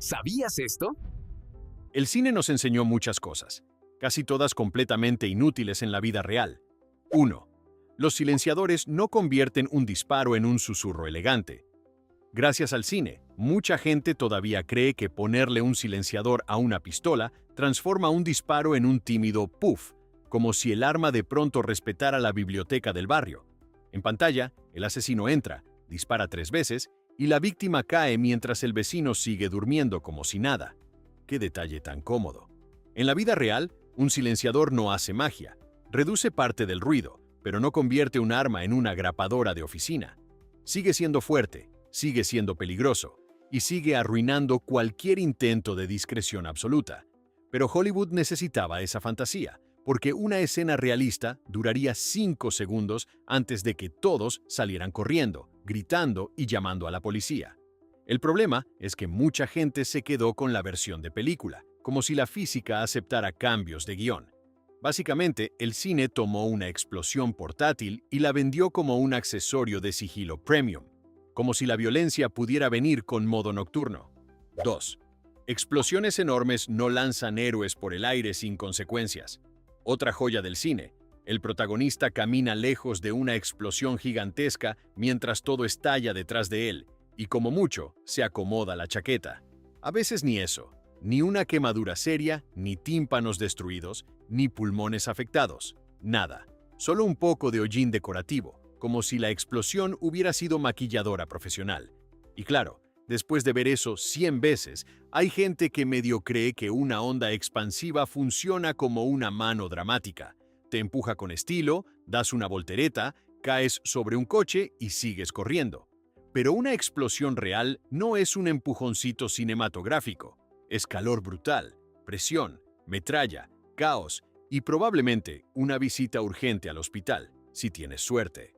¿Sabías esto? El cine nos enseñó muchas cosas, casi todas completamente inútiles en la vida real. 1. Los silenciadores no convierten un disparo en un susurro elegante. Gracias al cine, mucha gente todavía cree que ponerle un silenciador a una pistola transforma un disparo en un tímido puff, como si el arma de pronto respetara la biblioteca del barrio. En pantalla, el asesino entra, dispara 3 veces y la víctima cae mientras el vecino sigue durmiendo como si nada. ¡Qué detalle tan cómodo! En la vida real, un silenciador no hace magia. Reduce parte del ruido, pero no convierte un arma en una grapadora de oficina. Sigue siendo fuerte, sigue siendo peligroso y sigue arruinando cualquier intento de discreción absoluta. Pero Hollywood necesitaba esa fantasía, porque una escena realista duraría 5 segundos antes de que todos salieran corriendo, gritando y llamando a la policía. El problema es que mucha gente se quedó con la versión de película, como si la física aceptara cambios de guión. Básicamente, el cine tomó una explosión portátil y la vendió como un accesorio de sigilo premium, como si la violencia pudiera venir con modo nocturno. 2. Explosiones enormes no lanzan héroes por el aire sin consecuencias. Otra joya del cine. El protagonista camina lejos de una explosión gigantesca mientras todo estalla detrás de él, y como mucho, se acomoda la chaqueta. A veces ni eso, ni una quemadura seria, ni tímpanos destruidos, ni pulmones afectados. Nada. Solo un poco de hollín decorativo, como si la explosión hubiera sido maquilladora profesional. Y claro, después de ver eso 100 veces, hay gente que medio cree que una onda expansiva funciona como una mano dramática. Te empuja con estilo, das una voltereta, caes sobre un coche y sigues corriendo. Pero una explosión real no es un empujoncito cinematográfico. Es calor brutal, presión, metralla, caos y probablemente una visita urgente al hospital, si tienes suerte.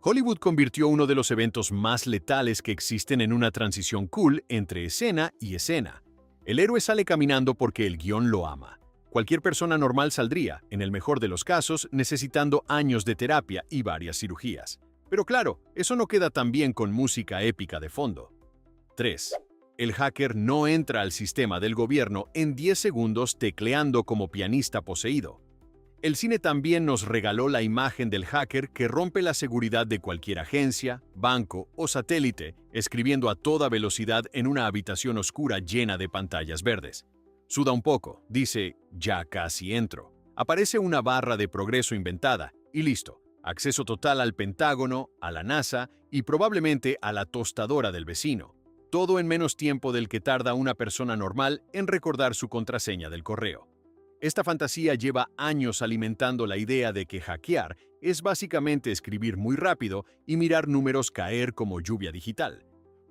Hollywood convirtió uno de los eventos más letales que existen en una transición cool entre escena y escena. El héroe sale caminando porque el guión lo ama. Cualquier persona normal saldría, en el mejor de los casos, necesitando años de terapia y varias cirugías. Pero claro, eso no queda tan bien con música épica de fondo. 3. El hacker no entra al sistema del gobierno en 10 segundos tecleando como pianista poseído. El cine también nos regaló la imagen del hacker que rompe la seguridad de cualquier agencia, banco o satélite, escribiendo a toda velocidad en una habitación oscura llena de pantallas verdes. Suda un poco, dice, ya casi entro. Aparece una barra de progreso inventada y listo. Acceso total al Pentágono, a la NASA y probablemente a la tostadora del vecino. Todo en menos tiempo del que tarda una persona normal en recordar su contraseña del correo. Esta fantasía lleva años alimentando la idea de que hackear es básicamente escribir muy rápido y mirar números caer como lluvia digital.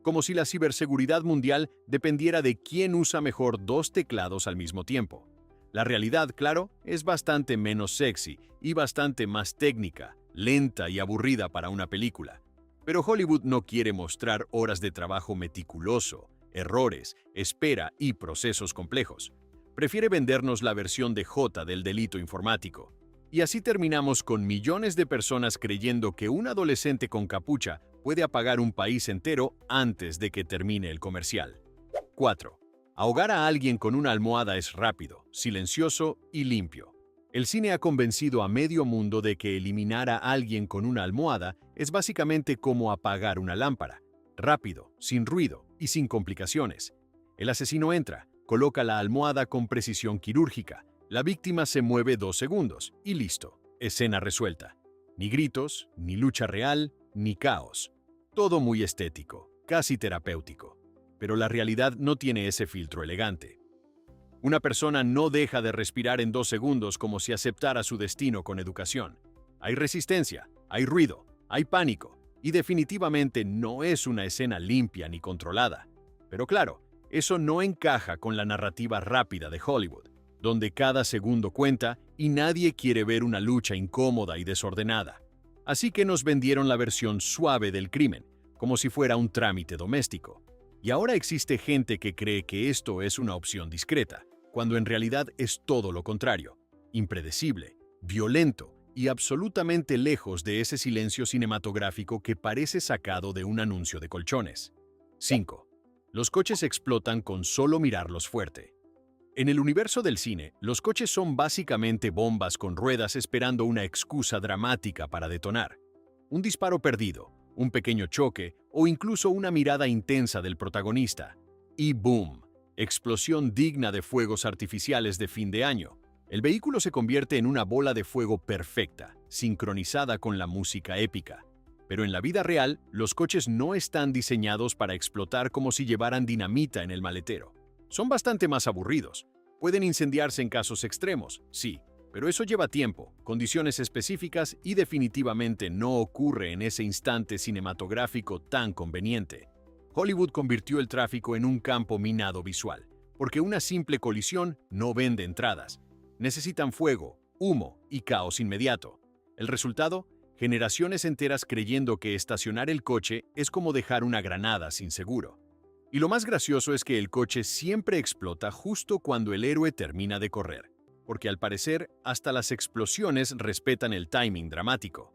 Como si la ciberseguridad mundial dependiera de quién usa mejor 2 teclados al mismo tiempo. La realidad, claro, es bastante menos sexy y bastante más técnica, lenta y aburrida para una película. Pero Hollywood no quiere mostrar horas de trabajo meticuloso, errores, espera y procesos complejos. Prefiere vendernos la versión de J del delito informático. Y así terminamos con millones de personas creyendo que un adolescente con capucha puede apagar un país entero antes de que termine el comercial. 4. Ahogar a alguien con una almohada es rápido, silencioso y limpio. El cine ha convencido a medio mundo de que eliminar a alguien con una almohada es básicamente como apagar una lámpara. Rápido, sin ruido y sin complicaciones. El asesino entra, coloca la almohada con precisión quirúrgica. La víctima se mueve 2 segundos y listo. Escena resuelta. Ni gritos, ni lucha real, ni caos. Todo muy estético, casi terapéutico. Pero la realidad no tiene ese filtro elegante. Una persona no deja de respirar en 2 segundos como si aceptara su destino con educación. Hay resistencia, hay ruido, hay pánico, y definitivamente no es una escena limpia ni controlada. Pero claro, eso no encaja con la narrativa rápida de Hollywood, donde cada segundo cuenta y nadie quiere ver una lucha incómoda y desordenada. Así que nos vendieron la versión suave del crimen, como si fuera un trámite doméstico. Y ahora existe gente que cree que esto es una opción discreta, cuando en realidad es todo lo contrario, impredecible, violento y absolutamente lejos de ese silencio cinematográfico que parece sacado de un anuncio de colchones. 5. Los coches explotan con solo mirarlos fuerte. En el universo del cine, los coches son básicamente bombas con ruedas esperando una excusa dramática para detonar. Un disparo perdido, un pequeño choque o incluso una mirada intensa del protagonista. Y ¡boom! Explosión digna de fuegos artificiales de fin de año. El vehículo se convierte en una bola de fuego perfecta, sincronizada con la música épica. Pero en la vida real, los coches no están diseñados para explotar como si llevaran dinamita en el maletero. Son bastante más aburridos. Pueden incendiarse en casos extremos, sí, pero eso lleva tiempo, condiciones específicas y definitivamente no ocurre en ese instante cinematográfico tan conveniente. Hollywood convirtió el tráfico en un campo minado visual, porque una simple colisión no vende entradas. Necesitan fuego, humo y caos inmediato. El resultado, generaciones enteras creyendo que estacionar el coche es como dejar una granada sin seguro. Y lo más gracioso es que el coche siempre explota justo cuando el héroe termina de correr, porque al parecer hasta las explosiones respetan el timing dramático.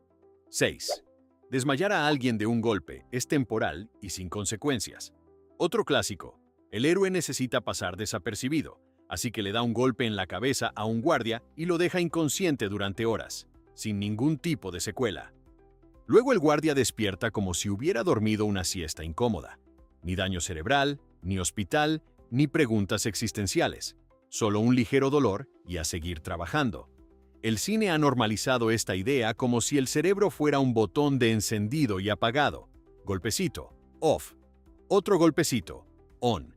6. Desmayar a alguien de un golpe es temporal y sin consecuencias. Otro clásico, el héroe necesita pasar desapercibido, así que le da un golpe en la cabeza a un guardia y lo deja inconsciente durante horas, sin ningún tipo de secuela. Luego el guardia despierta como si hubiera dormido una siesta incómoda. Ni daño cerebral, ni hospital, ni preguntas existenciales. Solo un ligero dolor y a seguir trabajando. El cine ha normalizado esta idea como si el cerebro fuera un botón de encendido y apagado. Golpecito, off. Otro golpecito, on.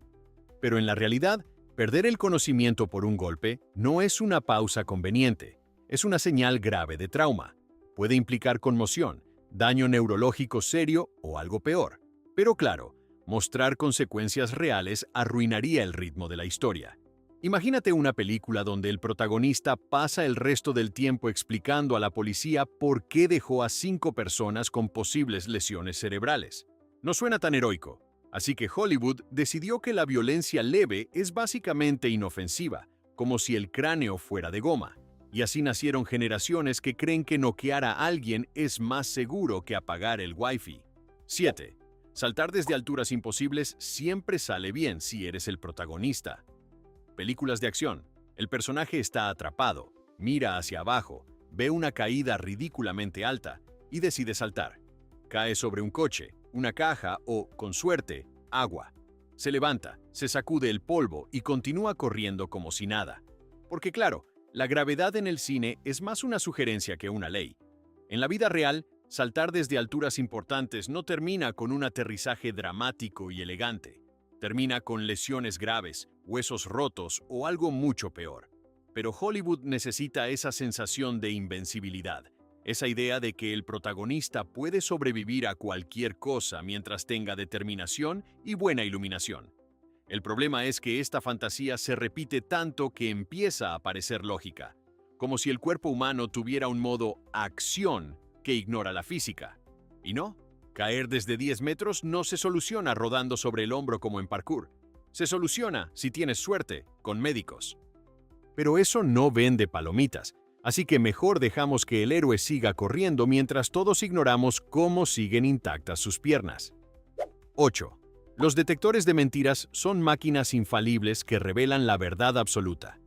Pero en la realidad, perder el conocimiento por un golpe no es una pausa conveniente. Es una señal grave de trauma. Puede implicar conmoción, daño neurológico serio o algo peor. Pero claro, mostrar consecuencias reales arruinaría el ritmo de la historia. Imagínate una película donde el protagonista pasa el resto del tiempo explicando a la policía por qué dejó a 5 personas con posibles lesiones cerebrales. No suena tan heroico, así que Hollywood decidió que la violencia leve es básicamente inofensiva, como si el cráneo fuera de goma. Y así nacieron generaciones que creen que noquear a alguien es más seguro que apagar el Wi-Fi. 7. Saltar desde alturas imposibles siempre sale bien si eres el protagonista. Películas de acción. El personaje está atrapado, mira hacia abajo, ve una caída ridículamente alta y decide saltar. Cae sobre un coche, una caja o, con suerte, agua. Se levanta, se sacude el polvo y continúa corriendo como si nada. Porque claro, la gravedad en el cine es más una sugerencia que una ley. En la vida real, saltar desde alturas importantes no termina con un aterrizaje dramático y elegante. Termina con lesiones graves, huesos rotos o algo mucho peor. Pero Hollywood necesita esa sensación de invencibilidad, esa idea de que el protagonista puede sobrevivir a cualquier cosa mientras tenga determinación y buena iluminación. El problema es que esta fantasía se repite tanto que empieza a parecer lógica, como si el cuerpo humano tuviera un modo acción que ignora la física. Y no, caer desde 10 metros no se soluciona rodando sobre el hombro como en parkour. Se soluciona, si tienes suerte, con médicos. Pero eso no vende palomitas, así que mejor dejamos que el héroe siga corriendo mientras todos ignoramos cómo siguen intactas sus piernas. 8. Los detectores de mentiras son máquinas infalibles que revelan la verdad absoluta.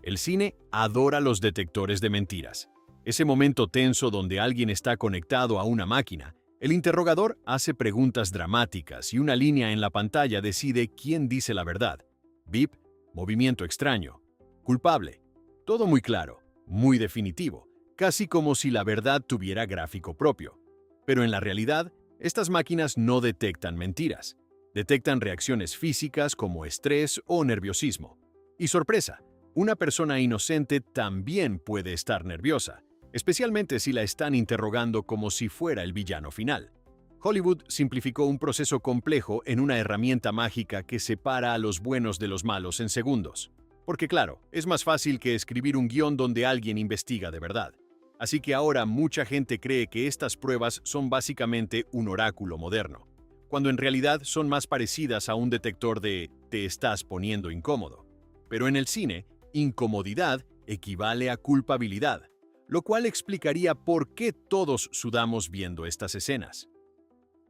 El cine adora los detectores de mentiras. Ese momento tenso donde alguien está conectado a una máquina, el interrogador hace preguntas dramáticas y una línea en la pantalla decide quién dice la verdad. Bip, movimiento extraño, culpable. Todo muy claro, muy definitivo, casi como si la verdad tuviera gráfico propio. Pero en la realidad, estas máquinas no detectan mentiras. Detectan reacciones físicas como estrés o nerviosismo. Y sorpresa, una persona inocente también puede estar nerviosa, especialmente si la están interrogando como si fuera el villano final. Hollywood simplificó un proceso complejo en una herramienta mágica que separa a los buenos de los malos en segundos. Porque claro, es más fácil que escribir un guión donde alguien investiga de verdad. Así que ahora mucha gente cree que estas pruebas son básicamente un oráculo moderno, cuando en realidad son más parecidas a un detector de «te estás poniendo incómodo». Pero en el cine, incomodidad equivale a culpabilidad, lo cual explicaría por qué todos sudamos viendo estas escenas.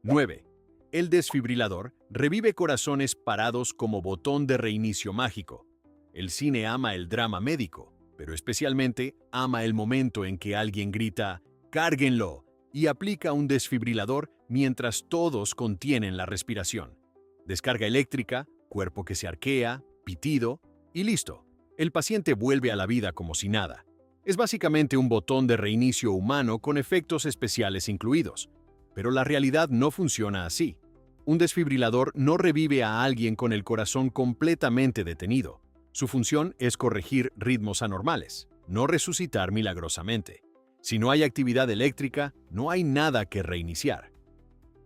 9. El desfibrilador revive corazones parados como botón de reinicio mágico. El cine ama el drama médico, pero especialmente ama el momento en que alguien grita «¡Cárguenlo!» y aplica un desfibrilador mientras todos contienen la respiración. Descarga eléctrica, cuerpo que se arquea, pitido y listo. El paciente vuelve a la vida como si nada. Es básicamente un botón de reinicio humano con efectos especiales incluidos. Pero la realidad no funciona así. Un desfibrilador no revive a alguien con el corazón completamente detenido. Su función es corregir ritmos anormales, no resucitar milagrosamente. Si no hay actividad eléctrica, no hay nada que reiniciar.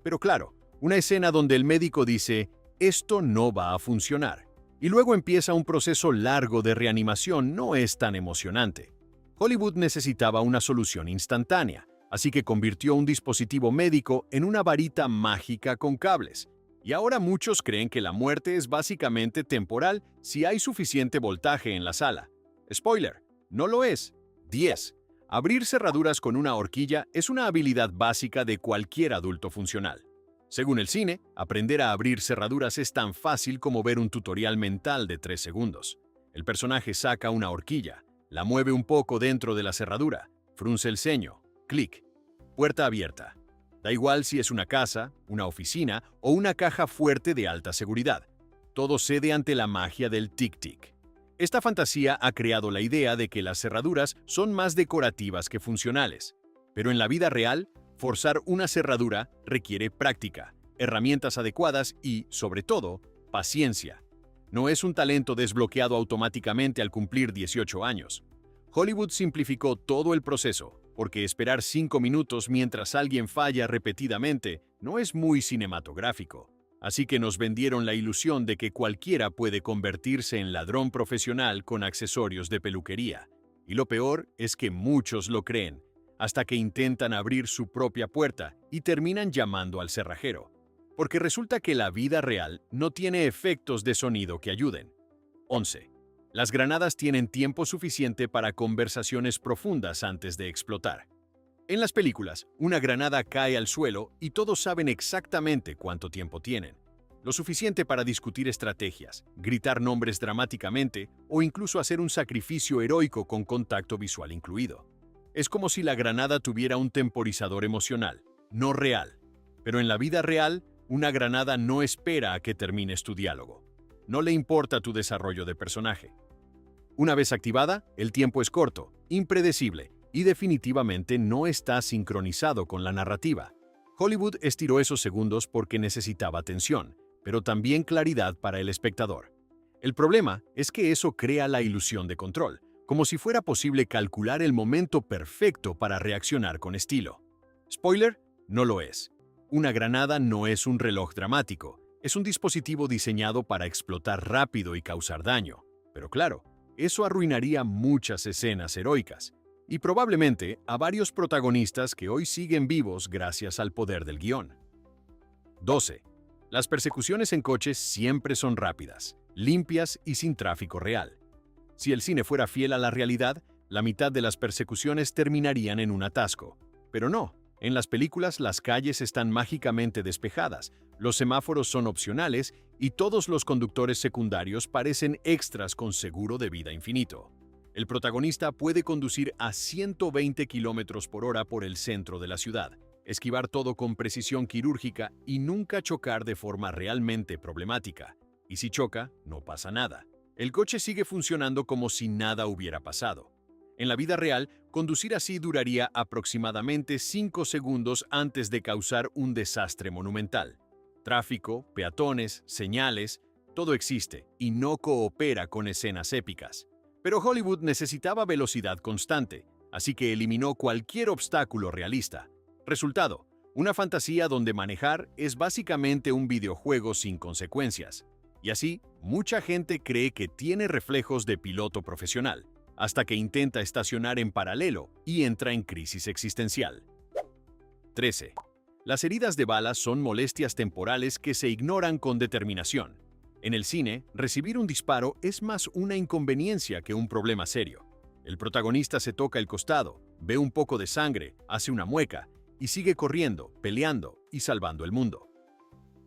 Pero claro, una escena donde el médico dice, esto no va a funcionar, y luego empieza un proceso largo de reanimación no es tan emocionante. Hollywood necesitaba una solución instantánea, así que convirtió un dispositivo médico en una varita mágica con cables. Y ahora muchos creen que la muerte es básicamente temporal si hay suficiente voltaje en la sala. Spoiler, no lo es. 10. Abrir cerraduras con una horquilla es una habilidad básica de cualquier adulto funcional. Según el cine, aprender a abrir cerraduras es tan fácil como ver un tutorial mental de 3 segundos. El personaje saca una horquilla, la mueve un poco dentro de la cerradura, frunce el ceño, clic, puerta abierta. Da igual si es una casa, una oficina o una caja fuerte de alta seguridad. Todo cede ante la magia del tic-tic. Esta fantasía ha creado la idea de que las cerraduras son más decorativas que funcionales. Pero en la vida real, forzar una cerradura requiere práctica, herramientas adecuadas y, sobre todo, paciencia. No es un talento desbloqueado automáticamente al cumplir 18 años. Hollywood simplificó todo el proceso, porque esperar 5 minutos mientras alguien falla repetidamente no es muy cinematográfico. Así que nos vendieron la ilusión de que cualquiera puede convertirse en ladrón profesional con accesorios de peluquería. Y lo peor es que muchos lo creen, hasta que intentan abrir su propia puerta y terminan llamando al cerrajero. Porque resulta que la vida real no tiene efectos de sonido que ayuden. 11. Las granadas tienen tiempo suficiente para conversaciones profundas antes de explotar. En las películas, una granada cae al suelo y todos saben exactamente cuánto tiempo tienen. Lo suficiente para discutir estrategias, gritar nombres dramáticamente o incluso hacer un sacrificio heroico con contacto visual incluido. Es como si la granada tuviera un temporizador emocional, no real. Pero en la vida real, una granada no espera a que termines tu diálogo. No le importa tu desarrollo de personaje. Una vez activada, el tiempo es corto, impredecible y definitivamente no está sincronizado con la narrativa. Hollywood estiró esos segundos porque necesitaba atención, pero también claridad para el espectador. El problema es que eso crea la ilusión de control, como si fuera posible calcular el momento perfecto para reaccionar con estilo. Spoiler, no lo es. Una granada no es un reloj dramático, es un dispositivo diseñado para explotar rápido y causar daño. Pero claro, eso arruinaría muchas escenas heroicas, y probablemente a varios protagonistas que hoy siguen vivos gracias al poder del guión. 12. Las persecuciones en coches siempre son rápidas, limpias y sin tráfico real. Si el cine fuera fiel a la realidad, la mitad de las persecuciones terminarían en un atasco. Pero no, en las películas las calles están mágicamente despejadas, los semáforos son opcionales y todos los conductores secundarios parecen extras con seguro de vida infinito. El protagonista puede conducir a 120 km/h por el centro de la ciudad, esquivar todo con precisión quirúrgica y nunca chocar de forma realmente problemática. Y si choca, no pasa nada. El coche sigue funcionando como si nada hubiera pasado. En la vida real, conducir así duraría aproximadamente 5 segundos antes de causar un desastre monumental. Tráfico, peatones, señales, todo existe y no coopera con escenas épicas. Pero Hollywood necesitaba velocidad constante, así que eliminó cualquier obstáculo realista. Resultado, una fantasía donde manejar es básicamente un videojuego sin consecuencias. Y así, mucha gente cree que tiene reflejos de piloto profesional, hasta que intenta estacionar en paralelo y entra en crisis existencial. 13. Las heridas de bala son molestias temporales que se ignoran con determinación. En el cine, recibir un disparo es más una inconveniencia que un problema serio. El protagonista se toca el costado, ve un poco de sangre, hace una mueca y sigue corriendo, peleando y salvando el mundo.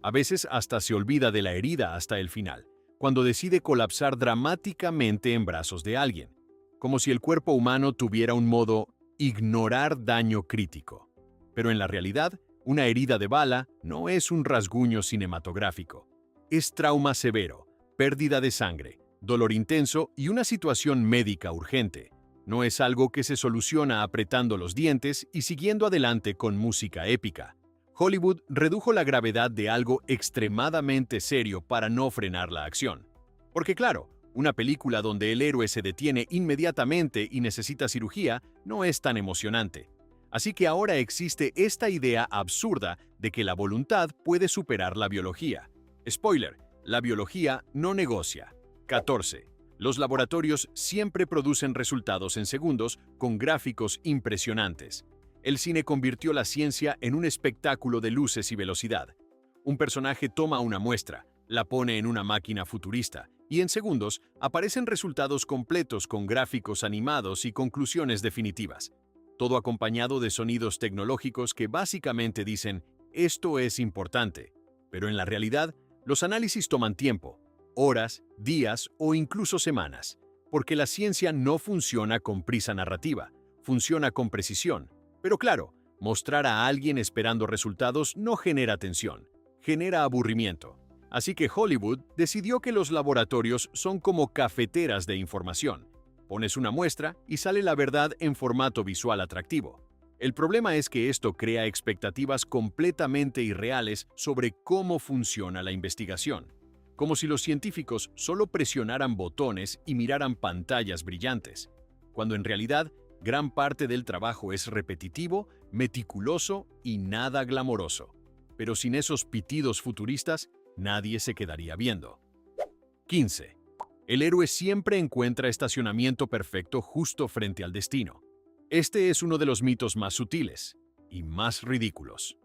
A veces hasta se olvida de la herida hasta el final, cuando decide colapsar dramáticamente en brazos de alguien, como si el cuerpo humano tuviera un modo ignorar daño crítico. Pero en la realidad, una herida de bala no es un rasguño cinematográfico. Es trauma severo, pérdida de sangre, dolor intenso y una situación médica urgente. No es algo que se soluciona apretando los dientes y siguiendo adelante con música épica. Hollywood redujo la gravedad de algo extremadamente serio para no frenar la acción. Porque claro, una película donde el héroe se detiene inmediatamente y necesita cirugía no es tan emocionante. Así que ahora existe esta idea absurda de que la voluntad puede superar la biología. Spoiler, la biología no negocia. 14. Los laboratorios siempre producen resultados en segundos con gráficos impresionantes. El cine convirtió la ciencia en un espectáculo de luces y velocidad. Un personaje toma una muestra, la pone en una máquina futurista, y en segundos aparecen resultados completos con gráficos animados y conclusiones definitivas. Todo acompañado de sonidos tecnológicos que básicamente dicen, esto es importante. Pero en la realidad, los análisis toman tiempo, horas, días o incluso semanas, porque la ciencia no funciona con prisa narrativa, funciona con precisión. Pero claro, mostrar a alguien esperando resultados no genera tensión, genera aburrimiento. Así que Hollywood decidió que los laboratorios son como cafeteras de información. Pones una muestra y sale la verdad en formato visual atractivo. El problema es que esto crea expectativas completamente irreales sobre cómo funciona la investigación. Como si los científicos solo presionaran botones y miraran pantallas brillantes, cuando en realidad gran parte del trabajo es repetitivo, meticuloso y nada glamoroso. Pero sin esos pitidos futuristas, nadie se quedaría viendo. 15. El héroe siempre encuentra estacionamiento perfecto justo frente al destino. Este es uno de los mitos más sutiles y más ridículos.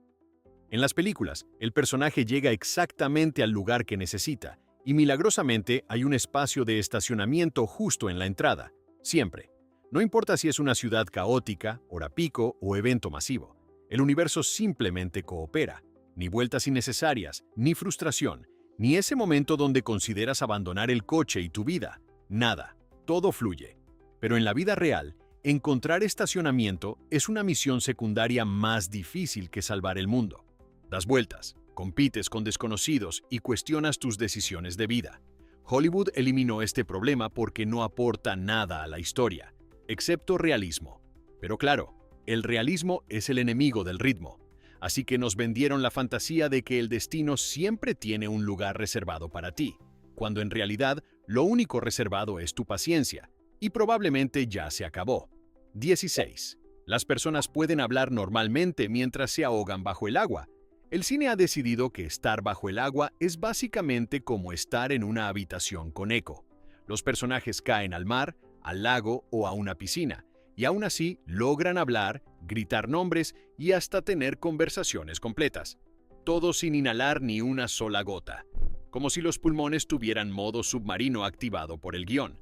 En las películas, el personaje llega exactamente al lugar que necesita y milagrosamente hay un espacio de estacionamiento justo en la entrada, siempre. No importa si es una ciudad caótica, hora pico o evento masivo. El universo simplemente coopera. Ni vueltas innecesarias, ni frustración, ni ese momento donde consideras abandonar el coche y tu vida. Nada. Todo fluye. Pero en la vida real, encontrar estacionamiento es una misión secundaria más difícil que salvar el mundo. Das vueltas, compites con desconocidos y cuestionas tus decisiones de vida. Hollywood eliminó este problema porque no aporta nada a la historia, excepto realismo. Pero claro, el realismo es el enemigo del ritmo. Así que nos vendieron la fantasía de que el destino siempre tiene un lugar reservado para ti, cuando en realidad lo único reservado es tu paciencia, y probablemente ya se acabó. 16. Las personas pueden hablar normalmente mientras se ahogan bajo el agua. El cine ha decidido que estar bajo el agua es básicamente como estar en una habitación con eco. Los personajes caen al mar, al lago o a una piscina, y aún así logran hablar, gritar nombres y hasta tener conversaciones completas. Todo sin inhalar ni una sola gota, como si los pulmones tuvieran modo submarino activado por el guión.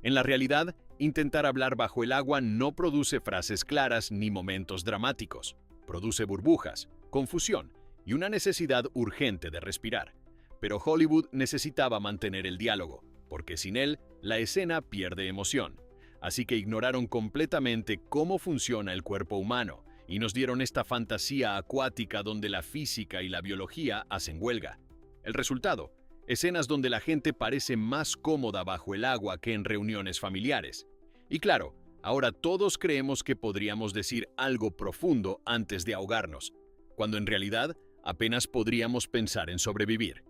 En la realidad, intentar hablar bajo el agua no produce frases claras ni momentos dramáticos. Produce burbujas, confusión y una necesidad urgente de respirar. Pero Hollywood necesitaba mantener el diálogo, porque sin él, la escena pierde emoción. Así que ignoraron completamente cómo funciona el cuerpo humano y nos dieron esta fantasía acuática donde la física y la biología hacen huelga. El resultado, escenas donde la gente parece más cómoda bajo el agua que en reuniones familiares. Y claro, ahora todos creemos que podríamos decir algo profundo antes de ahogarnos, cuando en realidad apenas podríamos pensar en sobrevivir.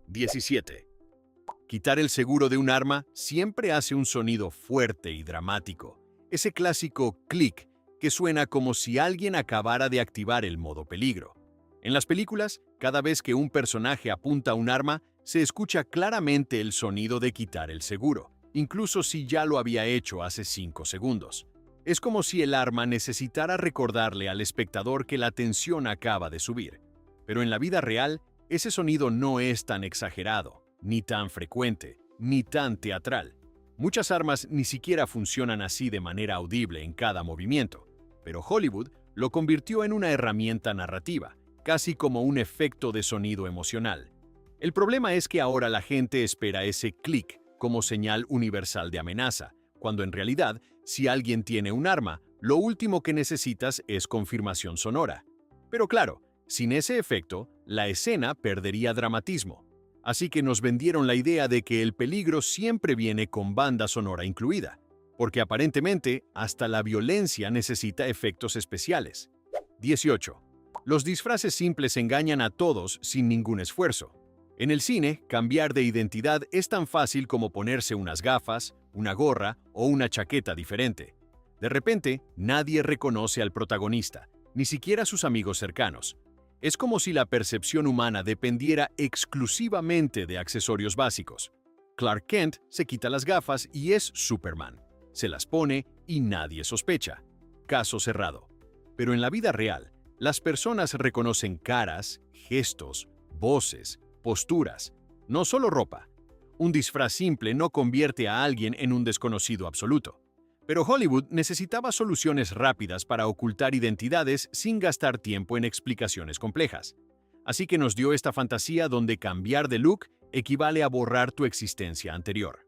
17. Quitar el seguro de un arma siempre hace un sonido fuerte y dramático. Ese clásico clic que suena como si alguien acabara de activar el modo peligro. En las películas, cada vez que un personaje apunta un arma, se escucha claramente el sonido de quitar el seguro, incluso si ya lo había hecho hace 5 segundos. Es como si el arma necesitara recordarle al espectador que la tensión acaba de subir. Pero en la vida real, ese sonido no es tan exagerado, ni tan frecuente, ni tan teatral. Muchas armas ni siquiera funcionan así de manera audible en cada movimiento, pero Hollywood lo convirtió en una herramienta narrativa, casi como un efecto de sonido emocional. El problema es que ahora la gente espera ese clic como señal universal de amenaza, cuando en realidad, si alguien tiene un arma, lo último que necesitas es confirmación sonora. Pero claro, sin ese efecto, la escena perdería dramatismo. Así que nos vendieron la idea de que el peligro siempre viene con banda sonora incluida, porque aparentemente hasta la violencia necesita efectos especiales. 18. Los disfraces simples engañan a todos sin ningún esfuerzo. En el cine, cambiar de identidad es tan fácil como ponerse unas gafas, una gorra o una chaqueta diferente. De repente, nadie reconoce al protagonista, ni siquiera sus amigos cercanos. Es como si la percepción humana dependiera exclusivamente de accesorios básicos. Clark Kent se quita las gafas y es Superman. Se las pone y nadie sospecha. Caso cerrado. Pero en la vida real, las personas reconocen caras, gestos, voces, posturas, no solo ropa. Un disfraz simple no convierte a alguien en un desconocido absoluto. Pero Hollywood necesitaba soluciones rápidas para ocultar identidades sin gastar tiempo en explicaciones complejas. Así que nos dio esta fantasía donde cambiar de look equivale a borrar tu existencia anterior.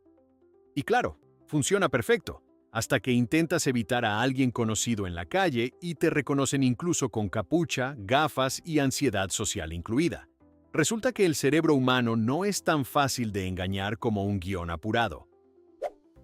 Y claro, funciona perfecto, hasta que intentas evitar a alguien conocido en la calle y te reconocen incluso con capucha, gafas y ansiedad social incluida. Resulta que el cerebro humano no es tan fácil de engañar como un guión apurado.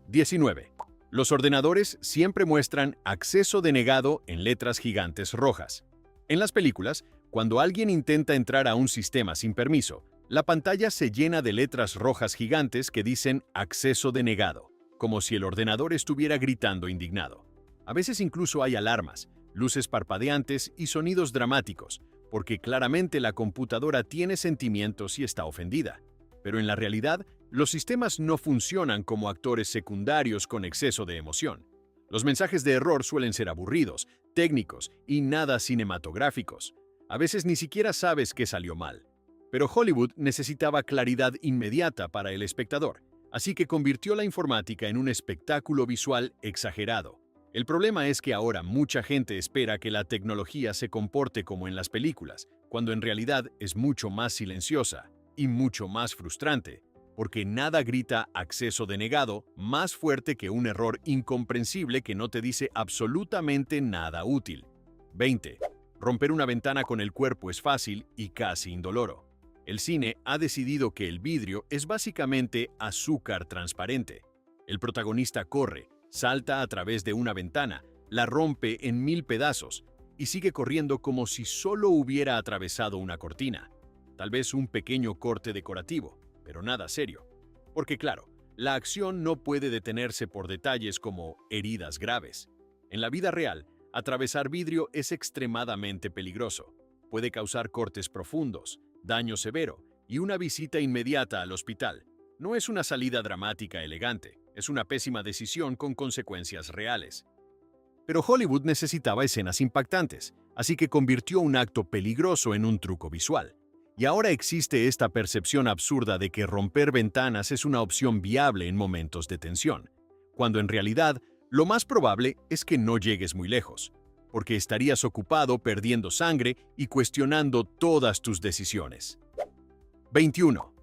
19. Los ordenadores siempre muestran acceso denegado en letras gigantes rojas. En las películas, cuando alguien intenta entrar a un sistema sin permiso, la pantalla se llena de letras rojas gigantes que dicen acceso denegado, como si el ordenador estuviera gritando indignado. A veces incluso hay alarmas, luces parpadeantes y sonidos dramáticos, porque claramente la computadora tiene sentimientos y está ofendida. Pero en la realidad, los sistemas no funcionan como actores secundarios con exceso de emoción. Los mensajes de error suelen ser aburridos, técnicos y nada cinematográficos. A veces ni siquiera sabes qué salió mal. Pero Hollywood necesitaba claridad inmediata para el espectador, así que convirtió la informática en un espectáculo visual exagerado. El problema es que ahora mucha gente espera que la tecnología se comporte como en las películas, cuando en realidad es mucho más silenciosa y mucho más frustrante, porque nada grita acceso denegado más fuerte que un error incomprensible que no te dice absolutamente nada útil. 20. Romper una ventana con el cuerpo es fácil y casi indoloro. El cine ha decidido que el vidrio es básicamente azúcar transparente. El protagonista corre, salta a través de una ventana, la rompe en 1000 pedazos y sigue corriendo como si solo hubiera atravesado una cortina. Tal vez un pequeño corte decorativo, pero nada serio. Porque claro, la acción no puede detenerse por detalles como heridas graves. En la vida real, atravesar vidrio es extremadamente peligroso. Puede causar cortes profundos, daño severo y una visita inmediata al hospital. No es una salida dramática elegante, es una pésima decisión con consecuencias reales. Pero Hollywood necesitaba escenas impactantes, así que convirtió un acto peligroso en un truco visual. Y ahora existe esta percepción absurda de que romper ventanas es una opción viable en momentos de tensión, cuando en realidad lo más probable es que no llegues muy lejos, porque estarías ocupado perdiendo sangre y cuestionando todas tus decisiones. 21.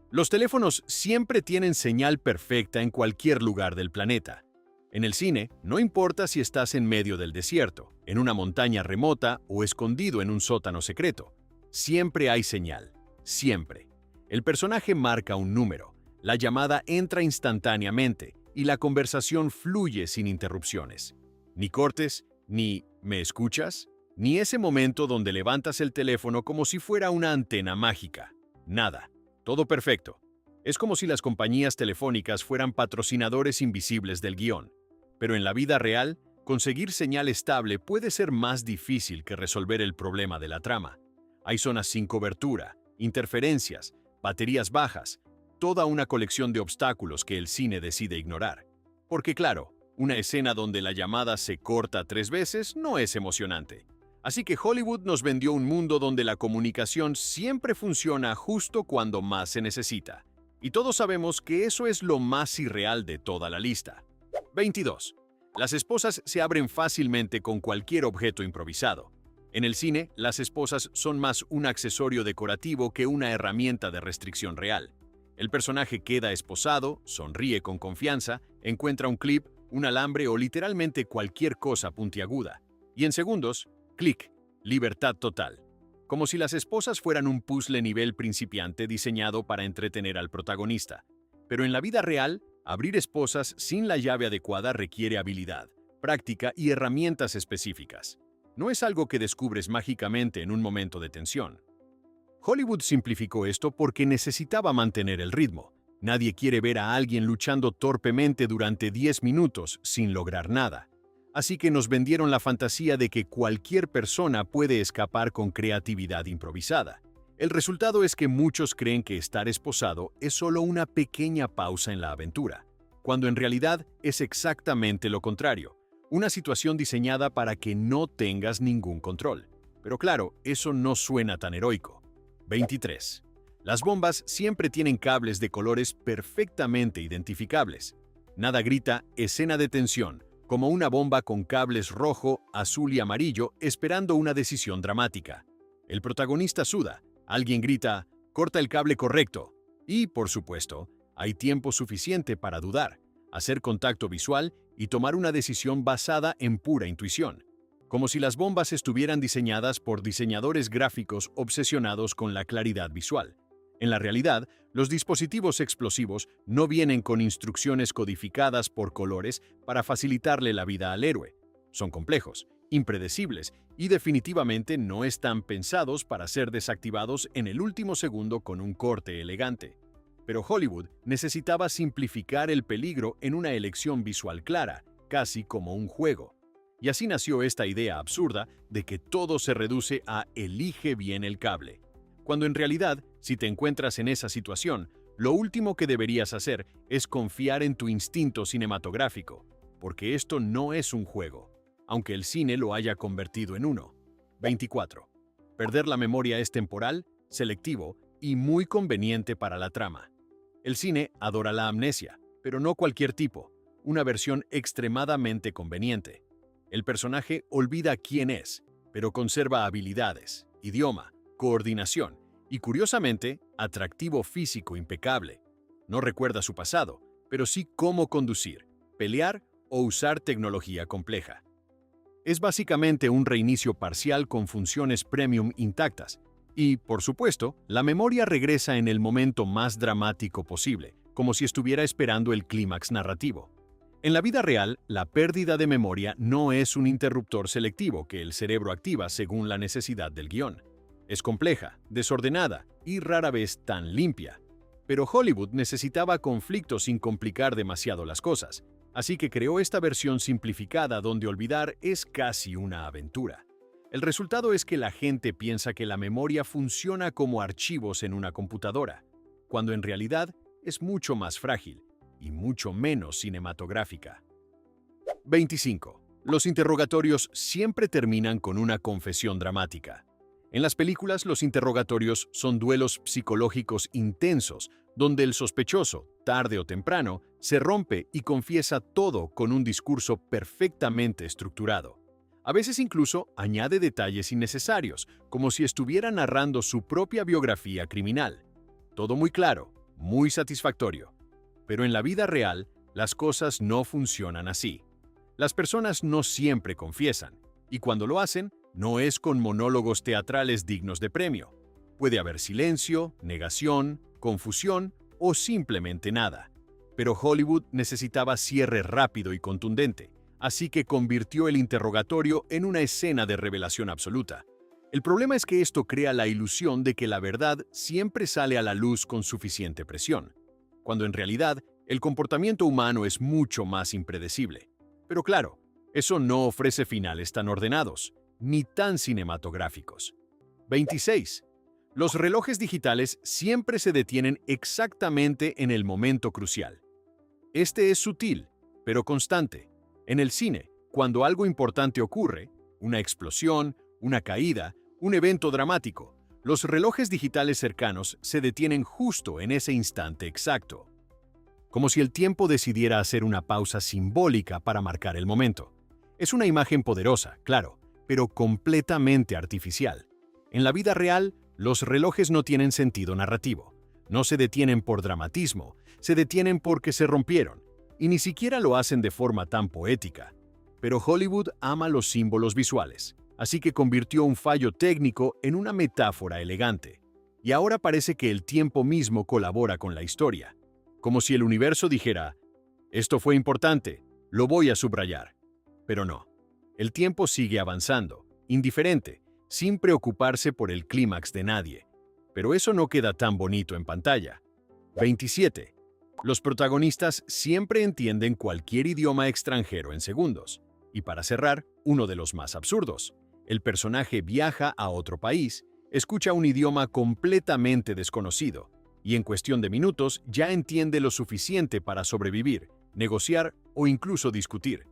Los teléfonos siempre tienen señal perfecta en cualquier lugar del planeta. En el cine, no importa si estás en medio del desierto, en una montaña remota o escondido en un sótano secreto. Siempre hay señal. Siempre. El personaje marca un número, la llamada entra instantáneamente y la conversación fluye sin interrupciones. Ni cortes, ni ¿me escuchas?, ni ese momento donde levantas el teléfono como si fuera una antena mágica. Nada. Todo perfecto. Es como si las compañías telefónicas fueran patrocinadores invisibles del guión. Pero en la vida real, conseguir señal estable puede ser más difícil que resolver el problema de la trama. Hay zonas sin cobertura, interferencias, baterías bajas, toda una colección de obstáculos que el cine decide ignorar. Porque claro, una escena donde la llamada se corta 3 veces no es emocionante. Así que Hollywood nos vendió un mundo donde la comunicación siempre funciona justo cuando más se necesita. Y todos sabemos que eso es lo más irreal de toda la lista. 22. Las esposas se abren fácilmente con cualquier objeto improvisado. En el cine, las esposas son más un accesorio decorativo que una herramienta de restricción real. El personaje queda esposado, sonríe con confianza, encuentra un clip, un alambre o literalmente cualquier cosa puntiaguda. Y en segundos, clic, libertad total. Como si las esposas fueran un puzzle nivel principiante diseñado para entretener al protagonista. Pero en la vida real, abrir esposas sin la llave adecuada requiere habilidad, práctica y herramientas específicas. No es algo que descubres mágicamente en un momento de tensión. Hollywood simplificó esto porque necesitaba mantener el ritmo. Nadie quiere ver a alguien luchando torpemente durante 10 minutos sin lograr nada. Así que nos vendieron la fantasía de que cualquier persona puede escapar con creatividad improvisada. El resultado es que muchos creen que estar esposado es solo una pequeña pausa en la aventura, cuando en realidad es exactamente lo contrario, una situación diseñada para que no tengas ningún control. Pero claro, eso no suena tan heroico. 23. Las bombas siempre tienen cables de colores perfectamente identificables. Nada grita escena de tensión, como una bomba con cables rojo, azul y amarillo esperando una decisión dramática. El protagonista suda, alguien grita, corta el cable correcto. Y, por supuesto, hay tiempo suficiente para dudar, hacer contacto visual y tomar una decisión basada en pura intuición. Como si las bombas estuvieran diseñadas por diseñadores gráficos obsesionados con la claridad visual. En la realidad, los dispositivos explosivos no vienen con instrucciones codificadas por colores para facilitarle la vida al héroe. Son complejos, impredecibles y definitivamente no están pensados para ser desactivados en el último segundo con un corte elegante. Pero Hollywood necesitaba simplificar el peligro en una elección visual clara, casi como un juego. Y así nació esta idea absurda de que todo se reduce a elige bien el cable. Cuando en realidad, si te encuentras en esa situación, lo último que deberías hacer es confiar en tu instinto cinematográfico, porque esto no es un juego, aunque el cine lo haya convertido en uno. 24. Perder la memoria es temporal, selectivo y muy conveniente para la trama. El cine adora la amnesia, pero no cualquier tipo, una versión extremadamente conveniente. El personaje olvida quién es, pero conserva habilidades, idioma, coordinación y, curiosamente, atractivo físico impecable. No recuerda su pasado, pero sí cómo conducir, pelear o usar tecnología compleja. Es básicamente un reinicio parcial con funciones premium intactas. Y, por supuesto, la memoria regresa en el momento más dramático posible, como si estuviera esperando el clímax narrativo. En la vida real, la pérdida de memoria no es un interruptor selectivo que el cerebro activa según la necesidad del guión. Es compleja, desordenada y rara vez tan limpia. Pero Hollywood necesitaba conflicto sin complicar demasiado las cosas, así que creó esta versión simplificada donde olvidar es casi una aventura. El resultado es que la gente piensa que la memoria funciona como archivos en una computadora, cuando en realidad es mucho más frágil y mucho menos cinematográfica. 25. Los interrogatorios siempre terminan con una confesión dramática. En las películas, los interrogatorios son duelos psicológicos intensos, donde el sospechoso, tarde o temprano, se rompe y confiesa todo con un discurso perfectamente estructurado. A veces incluso añade detalles innecesarios, como si estuviera narrando su propia biografía criminal. Todo muy claro, muy satisfactorio. Pero en la vida real, las cosas no funcionan así. Las personas no siempre confiesan, y cuando lo hacen, no es con monólogos teatrales dignos de premio. Puede haber silencio, negación, confusión o simplemente nada. Pero Hollywood necesitaba cierre rápido y contundente, así que convirtió el interrogatorio en una escena de revelación absoluta. El problema es que esto crea la ilusión de que la verdad siempre sale a la luz con suficiente presión, cuando en realidad el comportamiento humano es mucho más impredecible. Pero claro, eso no ofrece finales tan ordenados, ni tan cinematográficos. 26. Los relojes digitales siempre se detienen exactamente en el momento crucial. Este es sutil, pero constante. En el cine, cuando algo importante ocurre, una explosión, una caída, un evento dramático, los relojes digitales cercanos se detienen justo en ese instante exacto. Como si el tiempo decidiera hacer una pausa simbólica para marcar el momento. Es una imagen poderosa, claro, pero completamente artificial. En la vida real, los relojes no tienen sentido narrativo. No se detienen por dramatismo, se detienen porque se rompieron. Y ni siquiera lo hacen de forma tan poética. Pero Hollywood ama los símbolos visuales, así que convirtió un fallo técnico en una metáfora elegante. Y ahora parece que el tiempo mismo colabora con la historia. Como si el universo dijera, esto fue importante, lo voy a subrayar. Pero no. El tiempo sigue avanzando, indiferente, sin preocuparse por el clímax de nadie. Pero eso no queda tan bonito en pantalla. 27. Los protagonistas siempre entienden cualquier idioma extranjero en segundos. Y para cerrar, uno de los más absurdos. El personaje viaja a otro país, escucha un idioma completamente desconocido, y en cuestión de minutos ya entiende lo suficiente para sobrevivir, negociar o incluso discutir.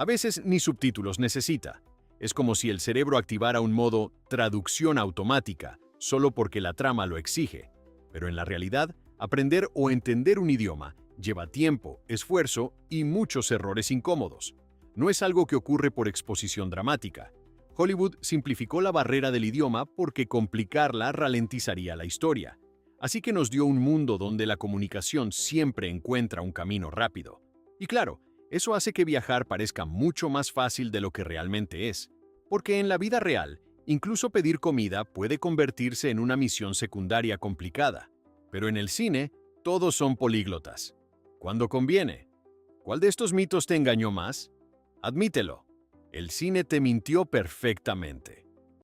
A veces ni subtítulos necesita. Es como si el cerebro activara un modo traducción automática, solo porque la trama lo exige. Pero en la realidad, aprender o entender un idioma lleva tiempo, esfuerzo y muchos errores incómodos. No es algo que ocurre por exposición dramática. Hollywood simplificó la barrera del idioma porque complicarla ralentizaría la historia. Así que nos dio un mundo donde la comunicación siempre encuentra un camino rápido. Y claro, eso hace que viajar parezca mucho más fácil de lo que realmente es. Porque en la vida real, incluso pedir comida puede convertirse en una misión secundaria complicada. Pero en el cine, todos son políglotas. Cuando conviene. ¿Cuál de estos mitos te engañó más? Admítelo. El cine te mintió perfectamente.